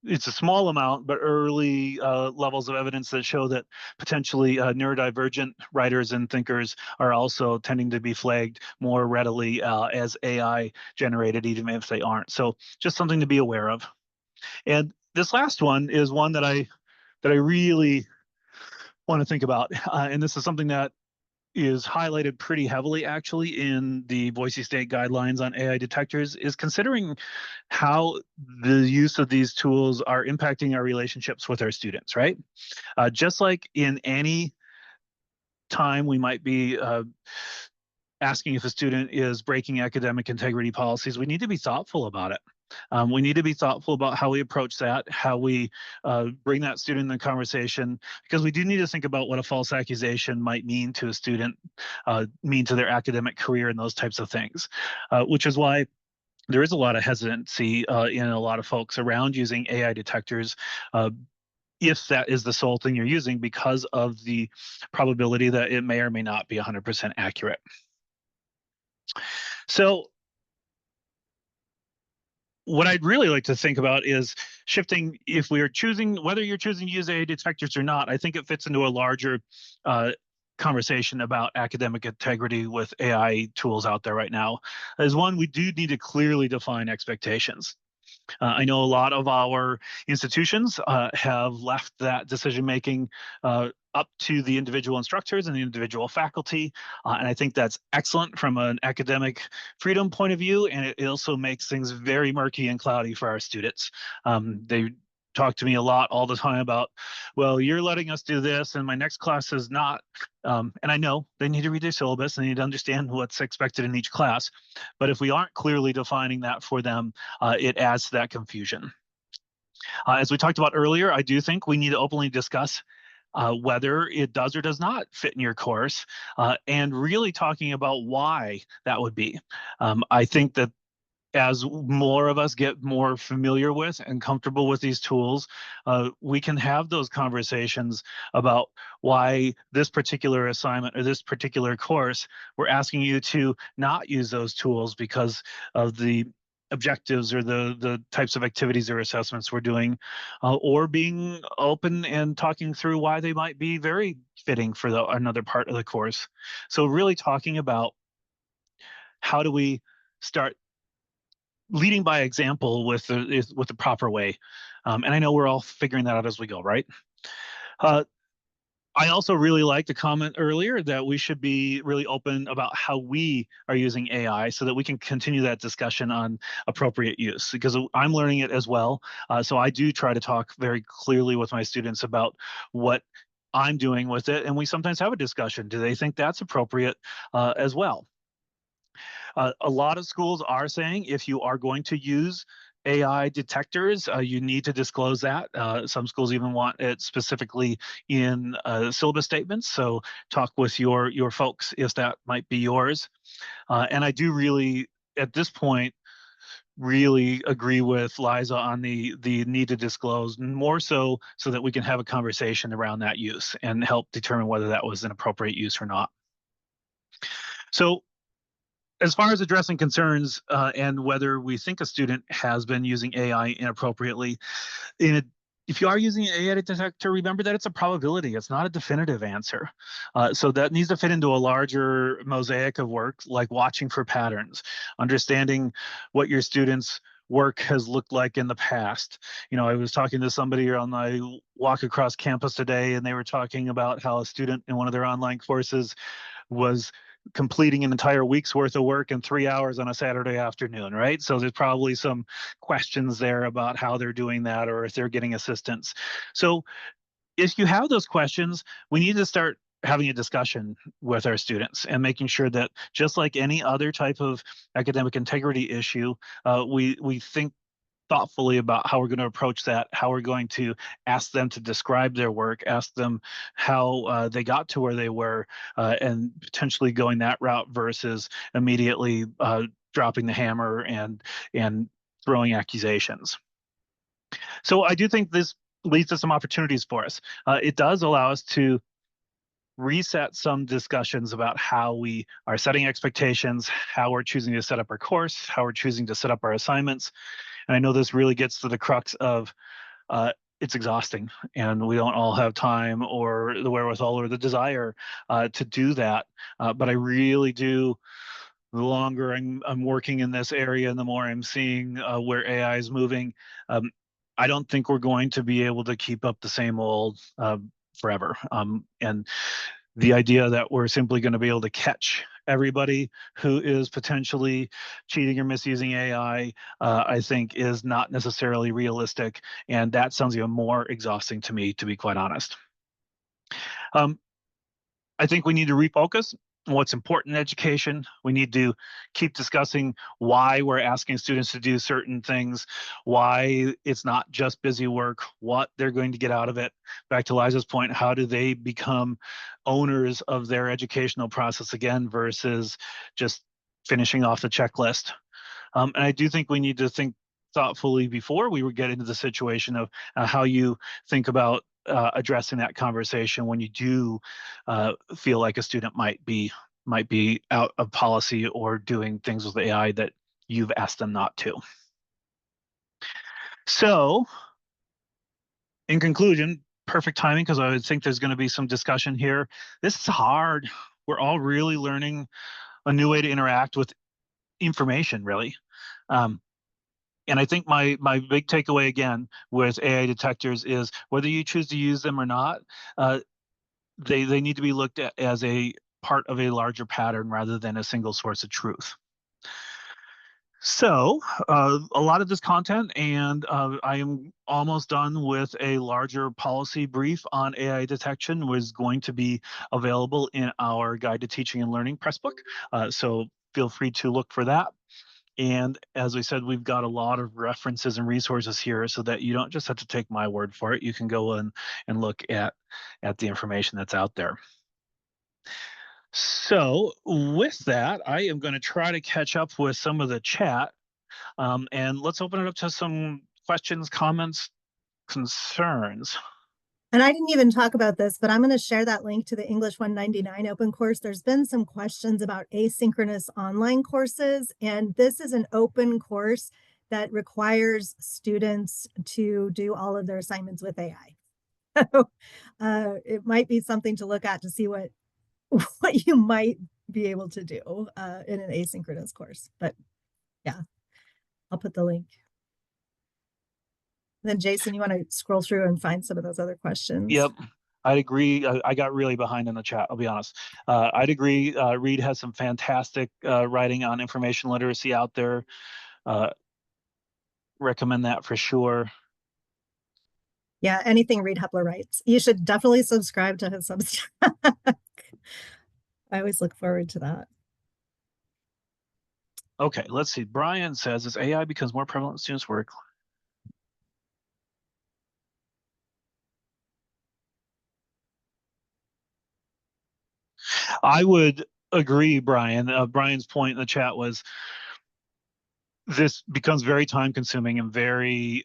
Speaker 2: it's a small amount, but early levels of evidence that show that potentially neurodivergent writers and thinkers are also tending to be flagged more readily as AI generated, even if they aren't. So just something to be aware of. And this last one is one that I really want to think about. And this is something that is highlighted pretty heavily actually in the Boise State guidelines on AI detectors, is considering how the use of these tools are impacting our relationships with our students, right? Just like in any time we might be asking if a student is breaking academic integrity policies, we need to be thoughtful about it. We need to be thoughtful about how we approach that, how we bring that student in the conversation, because we do need to think about what a false accusation might mean to a student, mean to their academic career, and those types of things, which is why there is a lot of hesitancy in a lot of folks around using AI detectors, if that is the sole thing you're using, because of the probability that it may or may not be 100% accurate. So what I'd really like to think about is shifting, if we are choosing, whether you're choosing to use AI detectors or not, I think it fits into a larger conversation about academic integrity with AI tools out there right now. As one, we do need to clearly define expectations. I know a lot of our institutions have left that decision-making up to the individual instructors and the individual faculty. And I think that's excellent from an academic freedom point of view. And it also makes things very murky and cloudy for our students. They talk to me a lot all the time about, well, you're letting us do this and my next class is not. And I know they need to read their syllabus, they need to understand what's expected in each class. But if we aren't clearly defining that for them, it adds to that confusion. As we talked about earlier, I do think we need to openly discuss whether it does or does not fit in your course, and really talking about why that would be. I think that as more of us get more familiar with and comfortable with these tools, we can have those conversations about why this particular assignment or this particular course, we're asking you to not use those tools because of the objectives or the types of activities or assessments we're doing, or being open and talking through why they might be very fitting for another part of the course. So really talking about how do we start leading by example with the proper way. And I know we're all figuring that out as we go, right? I also really like the comment earlier that we should be really open about how we are using AI so that we can continue that discussion on appropriate use, because I'm learning it as well. So I do try to talk very clearly with my students about what I'm doing with it. And we sometimes have a discussion. Do they think that's appropriate as well? A lot of schools are saying if you are going to use AI detectors, you need to disclose that. Some schools even want it specifically in syllabus statements. So talk with your folks if that might be yours. And I do really, at this point, really agree with Liza on the need to disclose, more so that we can have a conversation around that use and help determine whether that was an appropriate use or not. So as far as addressing concerns and whether we think a student has been using AI inappropriately, if you are using an AI detector, remember that it's a probability. It's not a definitive answer. So that needs to fit into a larger mosaic of work, like watching for patterns, understanding what your students' work has looked like in the past. You know, I was talking to somebody on my walk across campus today, and they were talking about how a student in one of their online courses was completing an entire week's worth of work in 3 hours on a Saturday afternoon, right? So there's probably some questions there about how they're doing that or if they're getting assistance. So if you have those questions, we need to start having a discussion with our students and making sure that, just like any other type of academic integrity issue, we think thoughtfully about how we're going to approach that, how we're going to ask them to describe their work, ask them how they got to where they were, and potentially going that route versus immediately dropping the hammer and throwing accusations. So I do think this leads to some opportunities for us. It does allow us to reset some discussions about how we are setting expectations, how we're choosing to set up our course, how we're choosing to set up our assignments. And I know this really gets to the crux of it's exhausting, and we don't all have time or the wherewithal or the desire to do that. But I really do. The longer I'm working in this area, and the more I'm seeing where AI is moving, I don't think we're going to be able to keep up the same old forever. And the idea that we're simply going to be able to catch everybody who is potentially cheating or misusing AI, I think is not necessarily realistic. And that sounds even more exhausting to me, to be quite honest. I think we need to refocus on what's important in education. We need to keep discussing why we're asking students to do certain things, why it's not just busy work, what they're going to get out of it. Back to Liza's point, how do they become owners of their educational process again versus just finishing off the checklist? And I do think we need to think thoughtfully before we would get into the situation of how you think about addressing that conversation when you do feel like a student might be out of policy or doing things with AI that you've asked them not to. So, in conclusion, perfect timing, because I would think there's going to be some discussion here. This is hard. We're all really learning a new way to interact with information, really. And I think my big takeaway again with AI detectors is whether you choose to use them or not, they need to be looked at as a part of a larger pattern rather than a single source of truth. So a lot of this content, and I am almost done with a larger policy brief on AI detection, was going to be available in our Guide to Teaching and Learning Pressbook. So feel free to look for that. And as we said, we've got a lot of references and resources here so that you don't just have to take my word for it. You can go in and look at the information that's out there. So with that, I am going to try to catch up with some of the chat. And let's open it up to some questions, comments, concerns.
Speaker 3: And I didn't even talk about this, but I'm going to share that link to the English 199 open course. There's been some questions about asynchronous online courses, and this is an open course that requires students to do all of their assignments with AI. So it might be something to look at to see what you might be able to do in an asynchronous course. But yeah, I'll put the link. Then Jason, you want to scroll through and find some of those other questions?
Speaker 2: Yep. I'd agree. I got really behind in the chat, I'll be honest. I'd agree. Reed has some fantastic writing on information literacy out there. Recommend that for sure.
Speaker 3: Yeah, anything Reed Hepler writes. You should definitely subscribe to his Substack. I always look forward to that.
Speaker 2: Okay, let's see. Brian says, as AI becomes more prevalent in students' work, I would agree, Brian. Brian's point in the chat was this becomes very time consuming and very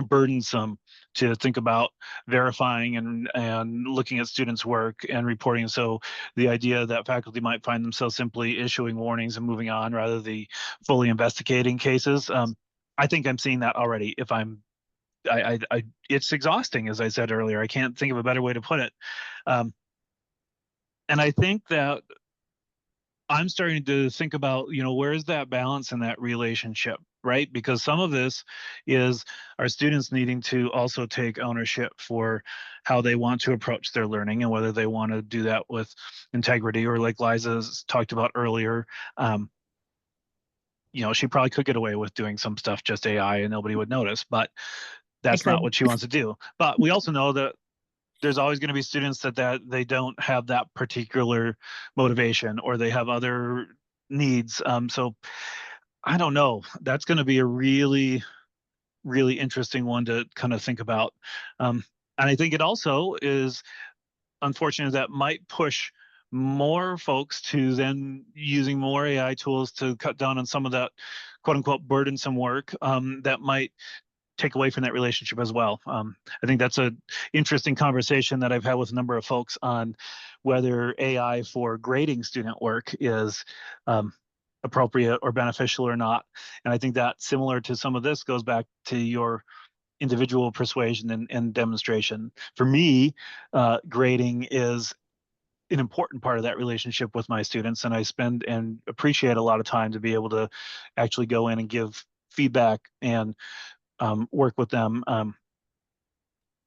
Speaker 2: burdensome to think about verifying and looking at students' work and reporting. So the idea that faculty might find themselves simply issuing warnings and moving on rather than fully investigating cases. I think I'm seeing that already. If it's exhausting, as I said earlier. I can't think of a better way to put it. And I think that I'm starting to think about, where's that balance in that relationship, right? Because some of this is our students needing to also take ownership for how they want to approach their learning and whether they want to do that with integrity or, like Liza's talked about earlier, she probably could get away with doing some stuff just AI and nobody would notice, but that's not what she wants to do. But we also know that there's always going to be students that they don't have that particular motivation or they have other needs. So I don't know. That's going to be a really, really interesting one to kind of think about. And I think it also is unfortunate that might push more folks to then using more AI tools to cut down on some of that quote unquote burdensome work that might take away from that relationship as well. I think that's an interesting conversation that I've had with a number of folks on whether AI for grading student work is appropriate or beneficial or not. And I think that similar to some of this goes back to your individual persuasion and demonstration. For me, grading is an important part of that relationship with my students, and I spend and appreciate a lot of time to be able to actually go in and give feedback and work with them.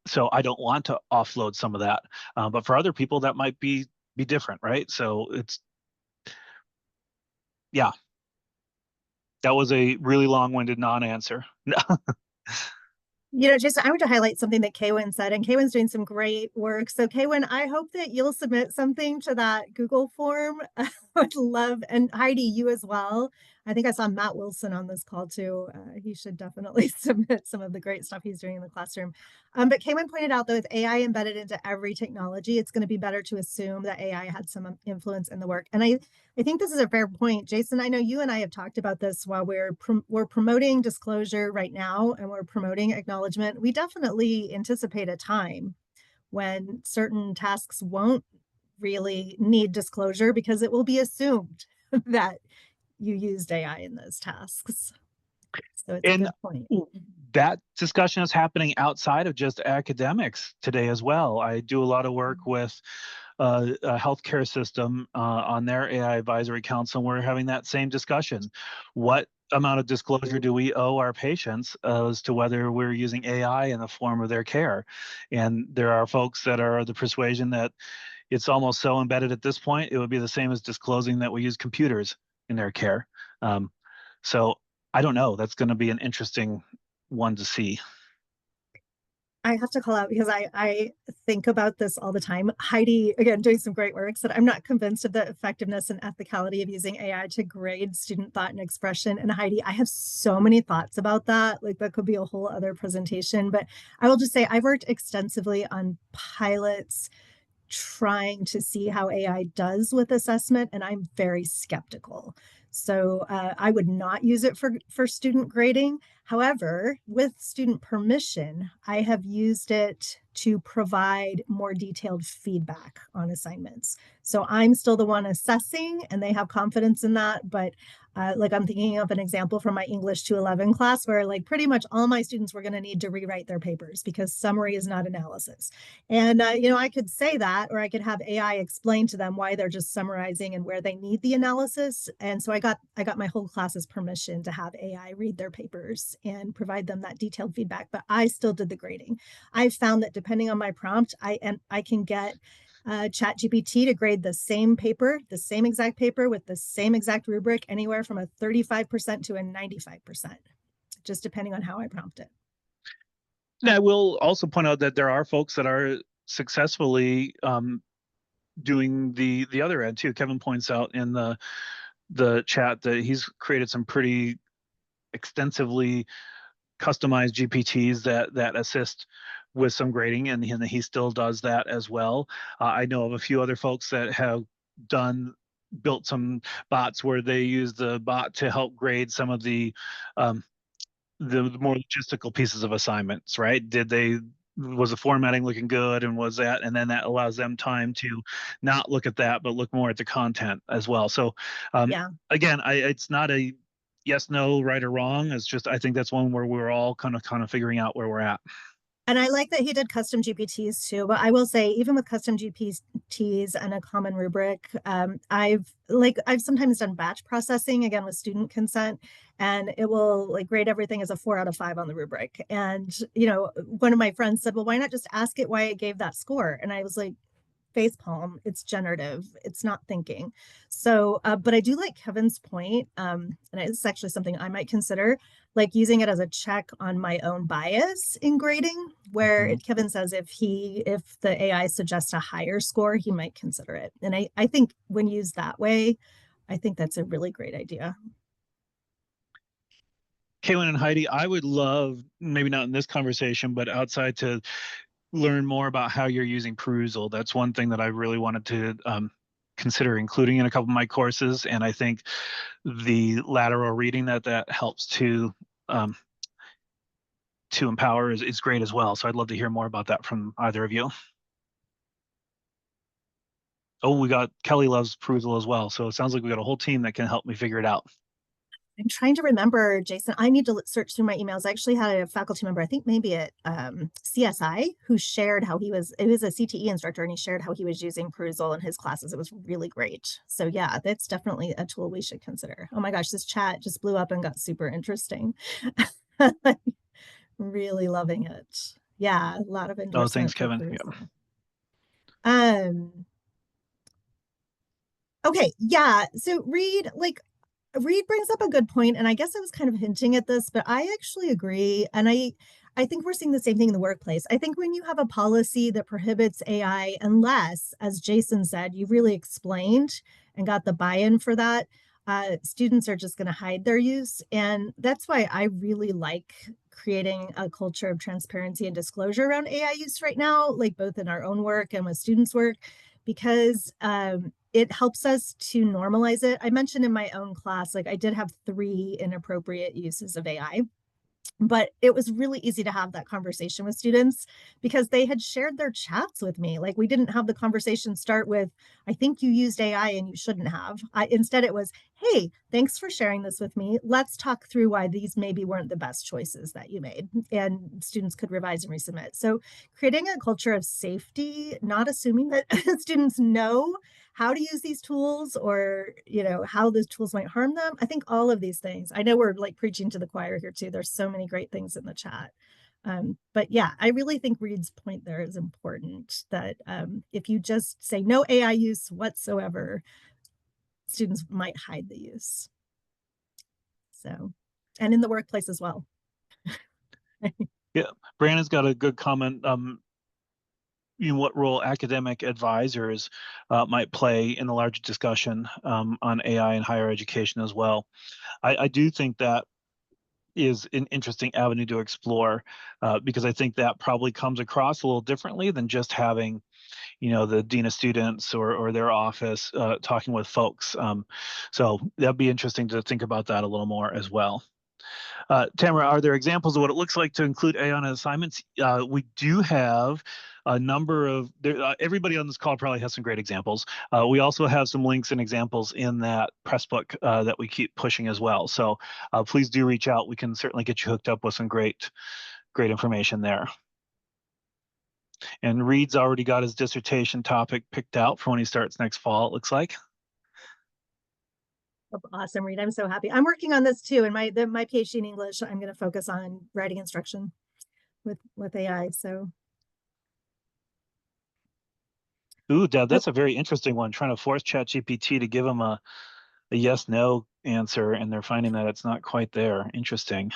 Speaker 2: So I don't want to offload some of that, but for other people that might be different, right? So yeah, that was a really long-winded non-answer.
Speaker 3: Jason, I want to highlight something that Kaywin said, and Kaywin's doing some great work. So Kaywin, I hope that you'll submit something to that Google form. I would love, and Heidi, you as well. I think I saw Matt Wilson on this call too. He should definitely submit some of the great stuff he's doing in the classroom. But Kaywin pointed out that with AI embedded into every technology, it's going to be better to assume that AI had some influence in the work. And I think this is a fair point. Jason, I know you and I have talked about this while we're promoting disclosure right now and we're promoting acknowledgement. We definitely anticipate a time when certain tasks won't really need disclosure because it will be assumed that you used AI in those tasks. So it's a good point.
Speaker 2: That discussion is happening outside of just academics today as well. I do a lot of work with a healthcare system on their AI advisory council. We're having that same discussion. What amount of disclosure do we owe our patients as to whether we're using AI in the form of their care? And there are folks that are of the persuasion that it's almost so embedded at this point, it would be the same as disclosing that we use computers in their care. So I don't know. That's going to be an interesting one to see.
Speaker 3: I have to call out because I think about this all the time. Heidi, again, doing some great work, said, I'm not convinced of the effectiveness and ethicality of using AI to grade student thought and expression. And Heidi, I have so many thoughts about that. Like that could be a whole other presentation. But I will just say I've worked extensively on pilots trying to see how AI does with assessment, and I'm very skeptical. So I would not use it for student grading. However, with student permission, I have used it to provide more detailed feedback on assignments. So I'm still the one assessing and they have confidence in that. But like I'm thinking of an example from my English 211 class where like pretty much all my students were going to need to rewrite their papers because summary is not analysis. And, I could say that, or I could have AI explain to them why they're just summarizing and where they need the analysis. And so I got my whole class's permission to have AI read their papers and provide them that detailed feedback, but I still did the grading. I found that depending on my prompt, I can get ChatGPT to grade the same paper, the same exact paper with the same exact rubric, anywhere from a 35% to a 95%, just depending on how I prompt it.
Speaker 2: Now, I will also point out that there are folks that are successfully doing the other end too. Kevin points out in the chat that he's created some pretty extensively customized GPTs that assist with some grading, and he still does that as well. I know of a few other folks that have built some bots where they use the bot to help grade some of the more logistical pieces of assignments, right? Was the formatting looking good, and then that allows them time to not look at that but look more at the content as well. So
Speaker 3: Yeah.
Speaker 2: again, it's not a yes, no, right or wrong. It's just, I think that's one where we're all kind of figuring out where we're at.
Speaker 3: And I like that he did custom GPTs too, but I will say, even with custom GPTs and a common rubric, I've sometimes done batch processing again with student consent, and it will like grade everything as a 4 out of 5 on the rubric. And one of my friends said, "Well, why not just ask it why it gave that score?" And I was like, facepalm, it's generative, it's not thinking. So but I do like Kevin's point, and it's actually something I might consider, like using it as a check on my own bias in grading, where Kevin says if the AI suggests a higher score, he might consider it. And I think when used that way, I think that's a really great idea.
Speaker 2: Kaylin and Heidi, I would love, maybe not in this conversation, but outside, to learn more about how you're using Perusal. That's one thing that I really wanted to consider including in a couple of my courses, and I think the lateral reading that helps to empower is great as well. So I'd love to hear more about that from either of you. Oh, we got Kelly loves Perusal as well, so it sounds like we got a whole team that can help me figure it out.
Speaker 3: I'm trying to remember, Jason. I need to search through my emails. I actually had a faculty member, I think maybe at CSI, who shared how it was a CTE instructor, and he shared how he was using Perusal in his classes. It was really great. So yeah, that's definitely a tool we should consider. Oh my gosh, this chat just blew up and got super interesting. Really loving it. Yeah, a lot of
Speaker 2: Oh, thanks,
Speaker 3: endorsement for
Speaker 2: Kevin.
Speaker 3: Perusal. Yeah. Okay, yeah. So Reed brings up a good point, and I guess I was kind of hinting at this, but I actually agree. And I think we're seeing the same thing in the workplace. I think when you have a policy that prohibits AI, unless, as Jason said, you really explained and got the buy-in for that, students are just going to hide their use. And that's why I really like creating a culture of transparency and disclosure around AI use right now, like both in our own work and with students' work, because it helps us to normalize it. I mentioned in my own class, like I did have 3 inappropriate uses of AI, but it was really easy to have that conversation with students because they had shared their chats with me. Like we didn't have the conversation start with, "I think you used AI and you shouldn't have." Instead it was, "Hey, thanks for sharing this with me. Let's talk through why these maybe weren't the best choices that you made." And students could revise and resubmit. So creating a culture of safety, not assuming that students know how to use these tools, or how those tools might harm them. I think all of these things, I know we're like preaching to the choir here too. There's so many great things in the chat. But yeah, I really think Reed's point there is important, that if you just say no AI use whatsoever, students might hide the use. So, and in the workplace as well.
Speaker 2: Yeah, Brandon's got a good comment. What role academic advisors might play in the larger discussion on AI in higher education as well. I do think that is an interesting avenue to explore, because I think that probably comes across a little differently than just having, the dean of students or their office talking with folks. So that'd be interesting to think about that a little more as well. Tamara, are there examples of what it looks like to include AI on assignments? We do have a number of, everybody on this call probably has some great examples. We also have some links and examples in that press book that we keep pushing as well. So please do reach out. We can certainly get you hooked up with some great information there. And Reed's already got his dissertation topic picked out for when he starts next fall, it looks like.
Speaker 3: Awesome, Reed. I'm so happy. I'm working on this too. In my PhD in English, I'm going to focus on writing instruction with AI. So,
Speaker 2: Ooh, Deb, that's a very interesting one. Trying to force ChatGPT to give them a yes/no answer, and they're finding that it's not quite there. Interesting.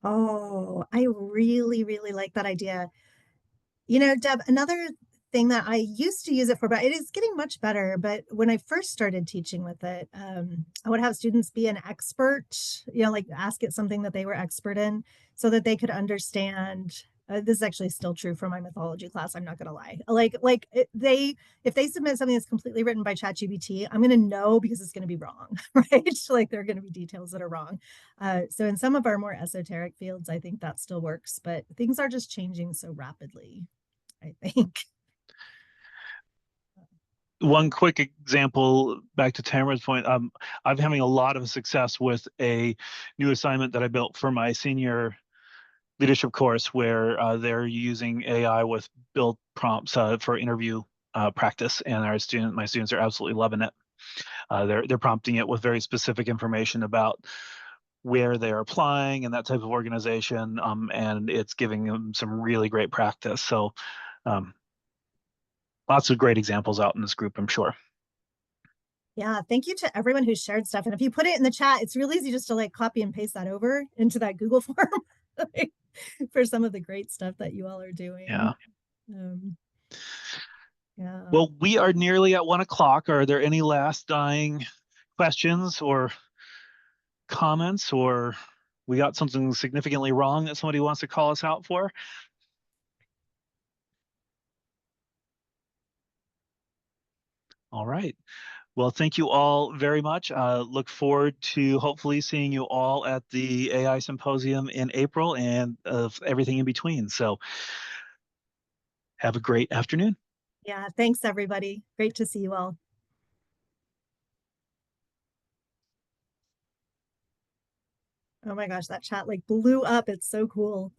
Speaker 3: oh, I really, really like that idea. You know, Deb, another thing that I used to use it for, but it is getting much better. But when I first started teaching with it, I would have students be an expert, you know, like ask it something that they were expert in so that they could understand. This is actually still true for my mythology class. I'm not going to lie. If they submit something that's completely written by ChatGPT, I'm going to know because it's going to be wrong, right? Like there are going to be details that are wrong. So in some of our more esoteric fields, I think that still works, but things are just changing so rapidly, I think.
Speaker 2: One quick example, back to Tamara's point, I'm having a lot of success with a new assignment that I built for my senior leadership course where they're using AI with build prompts for interview practice, and my students are absolutely loving it. They're prompting it with very specific information about where they're applying and that type of organization, and it's giving them some really great practice. So lots of great examples out in this group, I'm sure.
Speaker 3: Yeah, thank you to everyone who shared stuff. And if you put it in the chat, it's real easy just to like copy and paste that over into that Google form for some of the great stuff that you all are doing.
Speaker 2: Yeah.
Speaker 3: Yeah.
Speaker 2: Well, we are nearly at 1 o'clock. Are there any last dying questions or comments, or we got something significantly wrong that somebody wants to call us out for? All right. Well, thank you all very much. Look forward to hopefully seeing you all at the AI Symposium in April and everything in between. So have a great afternoon.
Speaker 3: Yeah, thanks everybody. Great to see you all. Oh my gosh, that chat like blew up. It's so cool.